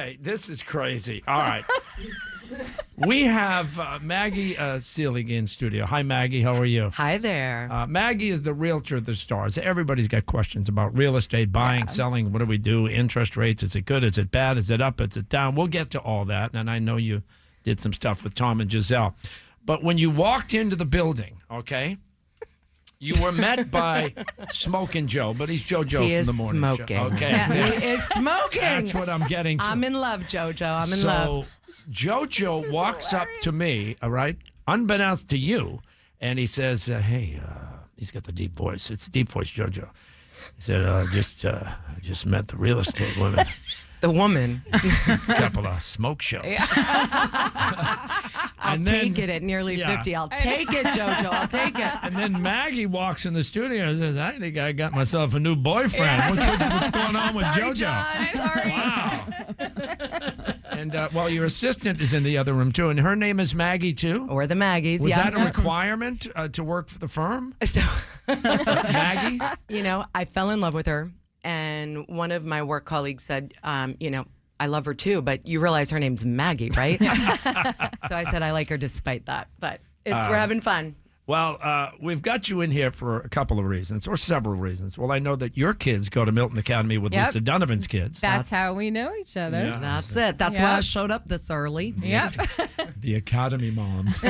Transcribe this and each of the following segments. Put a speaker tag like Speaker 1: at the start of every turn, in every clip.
Speaker 1: Okay, this is crazy. All right. We have Maggie Seelig in studio. Hi, Maggie. How are you?
Speaker 2: Hi there.
Speaker 1: Maggie is the realtor of the stars. Everybody's got questions about real estate, buying, selling. What do we do? Interest rates. Is it good? Is it bad? Is it up? Is it down? We'll get to all that. And I know you did some stuff with Tom and Giselle. But when you walked into the building, okay, you were met by Smoking Joe, but he's JoJo from the morning
Speaker 2: smoking.
Speaker 1: show. Okay.
Speaker 2: He is smoking.
Speaker 1: That's what I'm getting to.
Speaker 2: I'm in love, JoJo. I'm in love.
Speaker 1: JoJo walks up to me, all right, unbeknownst to you, and he says, hey, he's got the deep voice. It's deep voice, JoJo. He said, I just met the real estate woman.
Speaker 2: The woman.
Speaker 1: A couple of smoke shows.
Speaker 2: I'll take it at nearly 50. I'll take it, JoJo. I'll take it.
Speaker 1: And then Maggie walks in the studio and says, I think I got myself a new boyfriend. What's going on with JoJo?
Speaker 2: John, sorry.
Speaker 1: Wow. And, well, your assistant is in the other room, too, and her name is Maggie, too?
Speaker 2: Or the Maggies,
Speaker 1: Was that a requirement to work for the firm?
Speaker 2: So,
Speaker 1: Maggie?
Speaker 2: you know, I fell in love with her, and one of my work colleagues said, you know, I love her, too, but you realize her name's Maggie, right? So I said I like her despite that, but we're having fun.
Speaker 1: Well, we've got you in here for a couple of reasons, or several reasons. Well, I know that your kids go to Milton Academy with Lisa Donovan's kids.
Speaker 3: That's how we know each other.
Speaker 1: Yeah.
Speaker 2: That's it. That's why I showed up this early.
Speaker 3: Yep.
Speaker 1: The Academy moms.
Speaker 3: He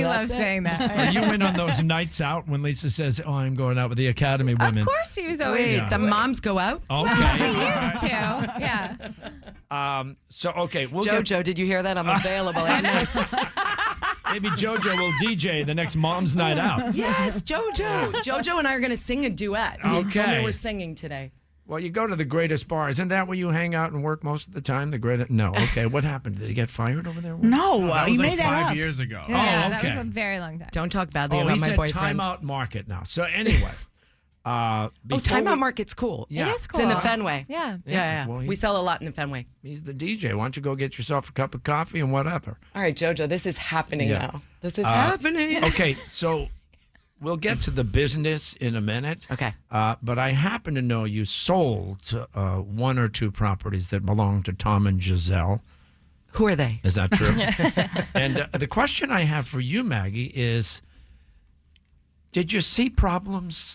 Speaker 3: loves saying that.
Speaker 1: Are you in on those nights out when Lisa says, oh, I'm going out with the Academy women?
Speaker 3: Of course he was always.
Speaker 2: Wait, the moms go out?
Speaker 1: Okay.
Speaker 3: He used to. Yeah.
Speaker 1: So, okay. We'll
Speaker 2: JoJo, did you hear that? I'm available at night.
Speaker 1: Maybe JoJo will DJ the next mom's night out.
Speaker 2: Yes, JoJo. JoJo and I are going to sing a duet.
Speaker 1: Okay.
Speaker 2: He told me we're singing today.
Speaker 1: Well, you go to the Greatest Bar. Isn't that where you hang out and work most of the time? The Greatest? No. Okay. What happened? Did he get fired over there?
Speaker 4: No,
Speaker 5: That
Speaker 4: you
Speaker 5: was
Speaker 4: made
Speaker 5: like
Speaker 4: that
Speaker 5: 5
Speaker 4: up.
Speaker 5: years ago.
Speaker 3: Yeah,
Speaker 1: okay.
Speaker 3: that was a very long time.
Speaker 2: Don't talk badly
Speaker 1: Oh,
Speaker 2: about
Speaker 1: he
Speaker 2: my
Speaker 1: said
Speaker 2: boyfriend.
Speaker 1: timeout market now. So anyway.
Speaker 2: Timeout market's cool.
Speaker 1: Yeah.
Speaker 3: It is cool.
Speaker 2: It's in the Fenway.
Speaker 3: Yeah.
Speaker 2: Yeah.
Speaker 1: Well,
Speaker 2: we sell a lot in the Fenway.
Speaker 1: He's the DJ. Why don't you go get yourself a cup of coffee and whatever?
Speaker 2: All right, JoJo, this is happening
Speaker 1: Yeah.
Speaker 2: now. This is happening.
Speaker 1: Okay, so we'll get to the business in a minute.
Speaker 2: Okay.
Speaker 1: But I happen to know you sold one or two properties that belong to Tom and Giselle.
Speaker 2: Who are they?
Speaker 1: Is that true? And the question I have for you, Maggie, is did you see problems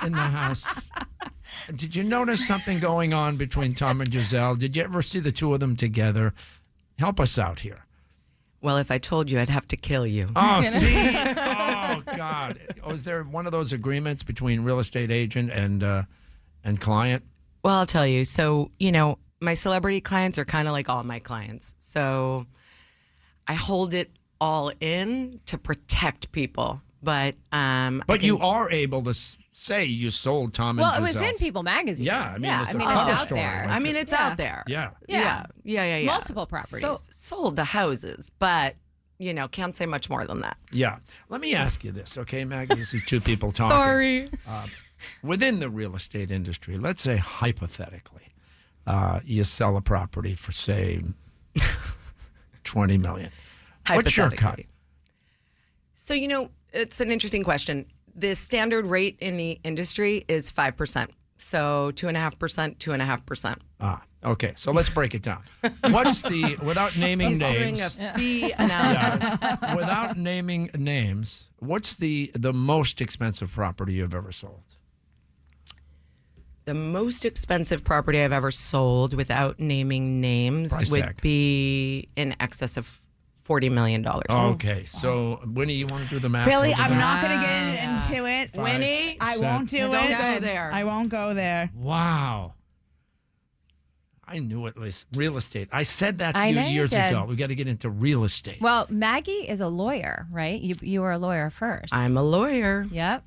Speaker 1: in the house? Did you notice something going on between Tom and Giselle? Did you ever see the two of them together? Help us out here.
Speaker 2: Well, if I told you, I'd have to kill you.
Speaker 1: Oh, see? Oh, God. Was there one of those agreements between real estate agent and client?
Speaker 2: Well, I'll tell you. So, you know, my celebrity clients are kind of like all my clients. So I hold it all in to protect people. But
Speaker 1: you are able to say you sold Tom and
Speaker 3: Well, it
Speaker 1: Giselle's.
Speaker 3: was in People magazine.
Speaker 1: Yeah, I mean, it's a
Speaker 3: it's
Speaker 1: cover
Speaker 3: out
Speaker 1: story,
Speaker 3: there.
Speaker 1: like
Speaker 2: I mean, it's out there.
Speaker 1: Yeah.
Speaker 2: Yeah.
Speaker 3: Multiple properties.
Speaker 2: Sold the houses, but, you know, can't say much more than that.
Speaker 1: Yeah. Let me ask you this, okay, Maggie? This is two people talking.
Speaker 2: Sorry.
Speaker 1: Within the real estate industry, let's say hypothetically, you sell a property for, say, $20 million. What's your cut?
Speaker 2: Hypothetically. So, you know, it's an interesting question. The standard rate in the industry is 5%. So 2.5%, 2.5%.
Speaker 1: Okay. So let's break it down. What's the, without naming
Speaker 2: He's
Speaker 1: names.
Speaker 2: doing a fee analysis.
Speaker 1: Without naming names, what's the most expensive property you've ever sold?
Speaker 2: The most expensive property I've ever sold without naming names
Speaker 1: Price
Speaker 2: would
Speaker 1: tag.
Speaker 2: be in excess of $40 million.
Speaker 1: Okay. So, Winnie, you want to do the math?
Speaker 4: Billy,
Speaker 1: over
Speaker 4: I'm
Speaker 1: there?
Speaker 4: not going to get into it.
Speaker 2: Winnie,
Speaker 4: I won't do it.
Speaker 2: don't go there.
Speaker 4: I won't go there.
Speaker 1: Wow. I knew it was real estate. I said that to
Speaker 3: I
Speaker 1: you
Speaker 3: know you
Speaker 1: years
Speaker 3: did.
Speaker 1: ago. We got to get into real estate.
Speaker 3: Well, Maggie is a lawyer, right? You were a lawyer first.
Speaker 2: I'm a lawyer.
Speaker 3: Yep.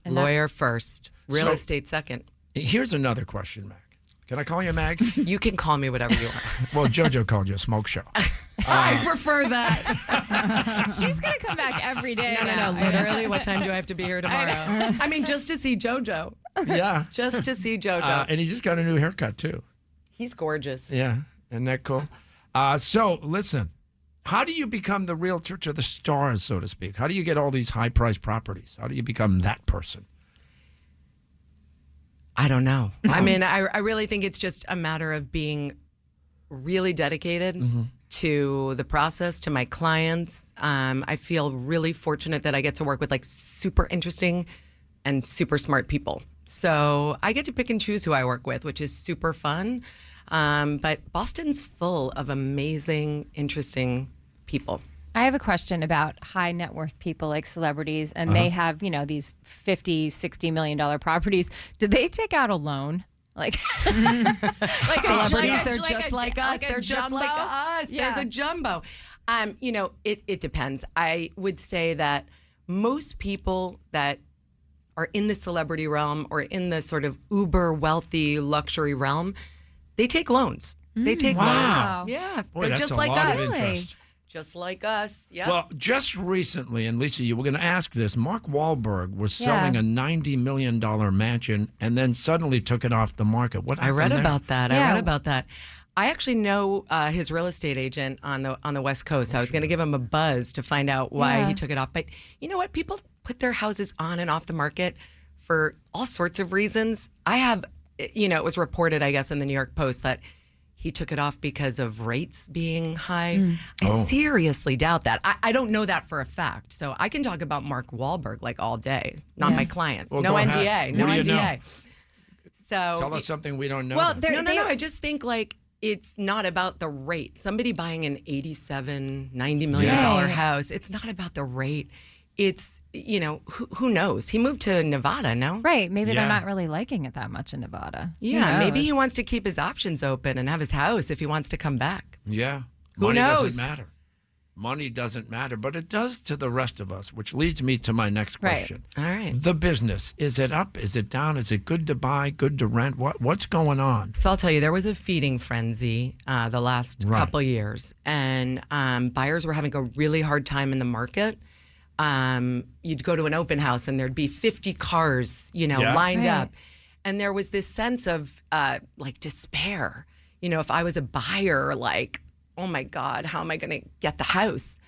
Speaker 3: And
Speaker 2: Lawyer first. Real
Speaker 1: So-
Speaker 2: estate second.
Speaker 1: Here's another question, Mag. Can I call you Mag?
Speaker 2: You can call me whatever you want.
Speaker 1: Well, JoJo called you a smoke show.
Speaker 2: I prefer that.
Speaker 3: She's going to come back every day.
Speaker 2: No,
Speaker 3: now.
Speaker 2: literally, what time do I have to be here tomorrow? I mean, just to see JoJo.
Speaker 1: Yeah.
Speaker 2: Just to see JoJo.
Speaker 1: And he just got a new haircut, too.
Speaker 2: He's gorgeous.
Speaker 1: Yeah. Isn't that cool? So, listen. How do you become the realtor to the stars, so to speak? How do you get all these high-priced properties? How do you become that person?
Speaker 2: I don't know. I mean, I really think it's just a matter of being really dedicated to the process, to my clients. I feel really fortunate that I get to work with like super interesting and super smart people. So I get to pick and choose who I work with, which is super fun. But Boston's full of amazing, interesting people.
Speaker 3: I have a question about high net worth people like celebrities, and they have, you know, these $50-60 million properties. Do they take out a loan? Like
Speaker 2: Celebrities, they're just like us. They're just like us.
Speaker 3: Yeah.
Speaker 2: There's a jumbo. You know, it depends. I would say that most people that are in the celebrity realm or in the sort of uber wealthy luxury realm, they take loans. They take
Speaker 1: Wow.
Speaker 2: loans. Yeah.
Speaker 1: Boy,
Speaker 2: they're
Speaker 1: that's
Speaker 2: just
Speaker 1: a
Speaker 2: like
Speaker 1: lot
Speaker 2: us.
Speaker 1: of interest.
Speaker 2: Just like us. Yeah.
Speaker 1: Well, just recently, and Lisa, you were going to ask this, Mark Wahlberg was selling a $90 million mansion and then suddenly took it off the market. What
Speaker 2: I
Speaker 1: happened
Speaker 2: read
Speaker 1: there?
Speaker 2: about that.
Speaker 3: Yeah.
Speaker 2: I read about that. I actually know his real estate agent on the West Coast. I was going to give him a buzz to find out why he took it off. But you know what? People put their houses on and off the market for all sorts of reasons. I have, you know, it was reported, I guess, in the New York Post that he took it off because of rates being high. I seriously doubt that. I don't know that for a fact. So I can talk about Mark Wahlberg like all day. Not my client.
Speaker 1: Well,
Speaker 2: no
Speaker 1: go ahead.
Speaker 2: NDA. No
Speaker 1: What do you
Speaker 2: NDA.
Speaker 1: know?
Speaker 2: So
Speaker 1: Tell us something we don't know.
Speaker 3: Well,
Speaker 1: then.
Speaker 2: no. I just think like it's not about the rate. Somebody buying an $87, $90 million house, it's not about the rate. It's, you know, who knows? He moved to Nevada, no?
Speaker 3: Right. Maybe
Speaker 1: Yeah.
Speaker 3: they're not really liking it that much in Nevada. Who
Speaker 2: Yeah, maybe he
Speaker 3: knows?
Speaker 2: wants to keep his options open and have his house if he wants to come back.
Speaker 1: Yeah.
Speaker 2: Who
Speaker 1: Money
Speaker 2: knows?
Speaker 1: doesn't matter. Money doesn't matter, but it does to the rest of us, which leads me to my next
Speaker 3: Right.
Speaker 1: question.
Speaker 2: All right.
Speaker 1: The business, is it up? Is it down? Is it good to buy, good to rent? What's going on?
Speaker 2: So I'll tell you, there was a feeding frenzy the last
Speaker 1: Right.
Speaker 2: couple years, and buyers were having a really hard time in the market. You'd go to an open house and there'd be 50 cars, you know,
Speaker 1: Yeah.
Speaker 2: lined
Speaker 3: Right.
Speaker 2: up. And there was this sense of like despair. You know, if I was a buyer, like, oh my God, how am I going to get the house?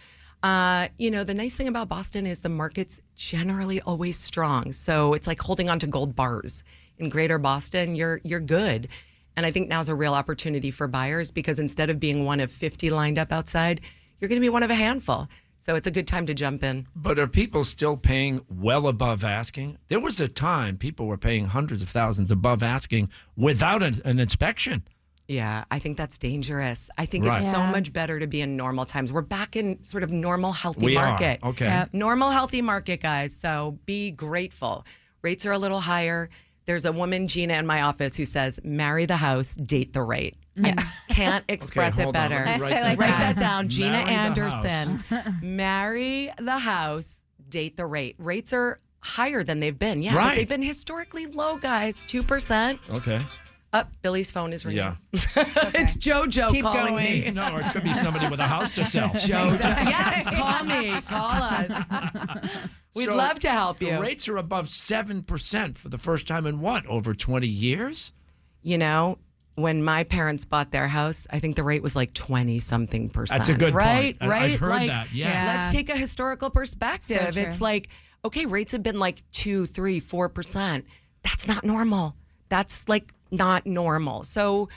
Speaker 2: You know, the nice thing about Boston is the market's generally always strong. So it's like holding on to gold bars. In greater Boston, you're good. And I think now's a real opportunity for buyers because instead of being one of 50 lined up outside, you're going to be one of a handful. So it's a good time to jump in.
Speaker 1: But are people still paying well above asking? There was a time people were paying hundreds of thousands above asking without an inspection.
Speaker 2: Yeah, I think that's dangerous. I think
Speaker 1: Right.
Speaker 2: it's so
Speaker 3: Yeah.
Speaker 2: much better to be in normal times. We're back in sort of normal, healthy
Speaker 1: We
Speaker 2: market.
Speaker 1: are. Okay.
Speaker 3: Yep.
Speaker 2: Normal, healthy market, guys. So be grateful. Rates are a little higher. There's a woman, Gina, in my office who says, marry the house, date the rate. I can't express it
Speaker 1: hold on.
Speaker 2: better.
Speaker 1: Let me write
Speaker 3: I
Speaker 1: that
Speaker 3: like
Speaker 2: Write
Speaker 1: down.
Speaker 2: that down. Gina
Speaker 1: Marry the
Speaker 2: Anderson. Marry the house, date the rate. Rates are higher than they've been. Yeah,
Speaker 1: Right.
Speaker 2: but they've been historically low, guys. 2%.
Speaker 1: Okay.
Speaker 2: Up, Billy's phone is ringing.
Speaker 1: Yeah.
Speaker 2: It's JoJo
Speaker 4: Keep
Speaker 2: calling
Speaker 4: going.
Speaker 2: me.
Speaker 1: No, it could be somebody with a house to sell.
Speaker 2: JoJo. Yes, call me. Call us. We'd
Speaker 1: So
Speaker 2: love to help you.
Speaker 1: The rates are above 7% for the first time in what, over 20 years?
Speaker 2: You know, when my parents bought their house, I think the rate was like 20-something%.
Speaker 1: That's a good
Speaker 2: right?
Speaker 1: point.
Speaker 2: Right?
Speaker 1: I've heard
Speaker 2: Like,
Speaker 1: that. Yeah.
Speaker 3: Yeah.
Speaker 2: Let's take a historical perspective.
Speaker 3: So true.
Speaker 2: It's like, okay, rates have been like 2, 3, 4%. That's not normal. That's like not normal. So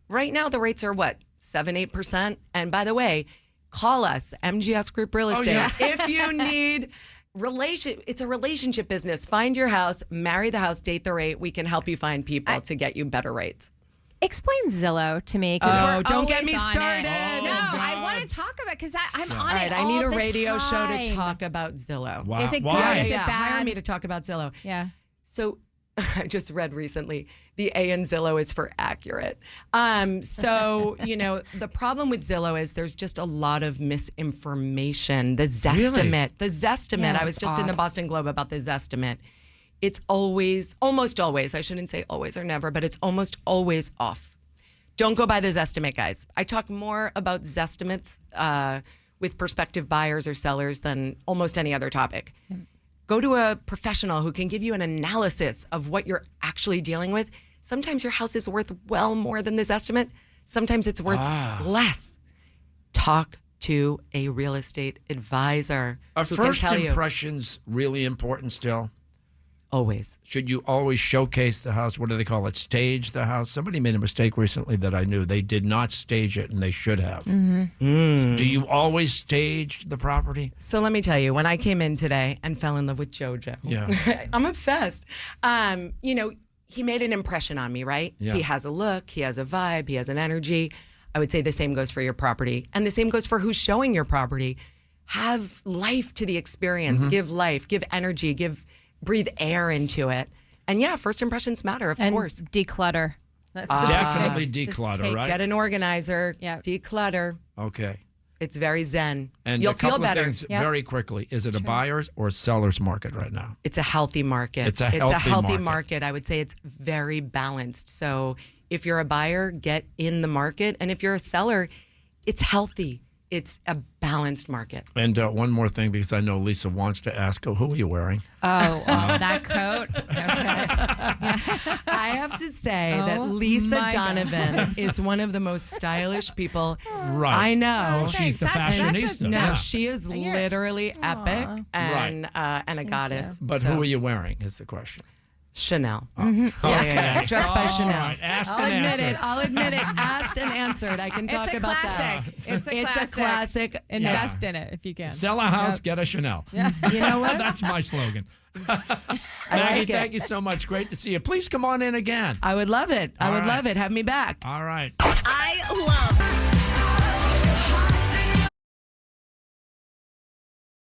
Speaker 2: right now the rates are what, 7, 8%? And by the way, call us, MGS Group Real Estate.
Speaker 1: yeah.
Speaker 2: If you need it's a relationship business. Find your house, marry the house, date the rate. We can help you find people to get you better rates.
Speaker 3: Explain Zillow to me. 'Cause
Speaker 2: Oh,
Speaker 3: we're
Speaker 2: don't get
Speaker 3: always
Speaker 2: me
Speaker 3: on it.
Speaker 2: started.
Speaker 3: No,
Speaker 1: Oh,
Speaker 3: I
Speaker 1: God.
Speaker 3: want to talk about because I'm on
Speaker 2: All
Speaker 3: it
Speaker 2: right, I
Speaker 3: all
Speaker 2: need a
Speaker 3: the
Speaker 2: radio show to
Speaker 3: time.
Speaker 2: talk about Zillow.
Speaker 1: Wow.
Speaker 3: Is it good?
Speaker 1: Why?
Speaker 3: Is it
Speaker 2: Yeah, hire
Speaker 3: bad?
Speaker 2: me to talk about Zillow.
Speaker 3: Yeah.
Speaker 2: So I just read recently the A in Zillow is for accurate. So, you know, the problem with Zillow is there's just a lot of misinformation. The Zestimate. The Zestimate.
Speaker 3: Yeah,
Speaker 2: I was
Speaker 3: it's
Speaker 2: just in the
Speaker 3: off.
Speaker 2: Boston Globe about the Zestimate. It's almost always, I shouldn't say always or never, but it's almost always off. Don't go by the Zestimate, guys. I talk more about Zestimates with prospective buyers or sellers than almost any other topic. Go to a professional who can give you an analysis of what you're actually dealing with. Sometimes your house is worth well more than this estimate. Sometimes it's worth less. Talk to a real estate advisor
Speaker 1: Are
Speaker 2: who can
Speaker 1: first
Speaker 2: tell you.
Speaker 1: impressions really important still?
Speaker 2: Always.
Speaker 1: Should you always showcase the house? What do they call it? Stage the house? Somebody made a mistake recently that I knew. They did not stage it, and they should have.
Speaker 2: Mm.
Speaker 1: Do you always stage the property?
Speaker 2: So let me tell you, when I came in today and fell in love with JoJo,
Speaker 1: Yeah.
Speaker 2: I'm obsessed. He made an impression on me, right?
Speaker 1: Yeah.
Speaker 2: He has a look, he has a vibe, he has an energy. I would say the same goes for your property. And the same goes for who's showing your property. Have life to the experience. Give life, give energy, breathe air into it. And yeah, first impressions matter, of course.
Speaker 3: Declutter. That's
Speaker 1: Definitely
Speaker 3: the thing. Just
Speaker 1: declutter, right?
Speaker 2: Get an organizer,
Speaker 3: Yeah.
Speaker 2: declutter.
Speaker 1: Okay.
Speaker 2: It's very zen.
Speaker 1: And
Speaker 2: You'll
Speaker 1: a couple
Speaker 2: feel better.
Speaker 1: of things
Speaker 3: Yep.
Speaker 1: very quickly. Is it a buyer's or seller's market right now?
Speaker 2: It's a healthy market.
Speaker 1: It's a healthy market.
Speaker 2: market. I would say it's very balanced. So if you're a buyer, get in the market. And if you're a seller, it's healthy. It's a balanced market.
Speaker 1: And one more thing, because I know Lisa wants to ask, who are you wearing?
Speaker 3: That coat. Okay.
Speaker 2: I have to say that
Speaker 3: Oh
Speaker 2: Lisa
Speaker 3: my God.
Speaker 2: Donovan is one of the most stylish people
Speaker 1: Right.
Speaker 2: I know.
Speaker 1: Well, she's the
Speaker 3: That's-
Speaker 1: fashionista.
Speaker 2: No,
Speaker 1: Yeah.
Speaker 2: she is literally epic and a goddess.
Speaker 1: But
Speaker 2: So,
Speaker 1: who are you wearing is the question.
Speaker 2: Chanel.
Speaker 1: Okay.
Speaker 2: Yeah, dressed by
Speaker 1: All
Speaker 2: Chanel.
Speaker 1: right. Asked
Speaker 2: I'll
Speaker 1: and
Speaker 2: admit
Speaker 1: answered.
Speaker 2: it. I'll admit it. Asked and answered. I can talk
Speaker 4: It's a
Speaker 2: about
Speaker 4: classic.
Speaker 2: that.
Speaker 4: It's a
Speaker 2: classic.
Speaker 4: Invest in it if you can.
Speaker 1: Sell a house, get a Chanel.
Speaker 2: You know what?
Speaker 1: That's my slogan.
Speaker 2: I
Speaker 1: Maggie,
Speaker 2: like it.
Speaker 1: thank you so much. Great to see you. Please come on in again.
Speaker 2: I would love it. I
Speaker 1: All
Speaker 2: would
Speaker 1: right.
Speaker 2: love it. Have me back.
Speaker 1: All right.
Speaker 5: I love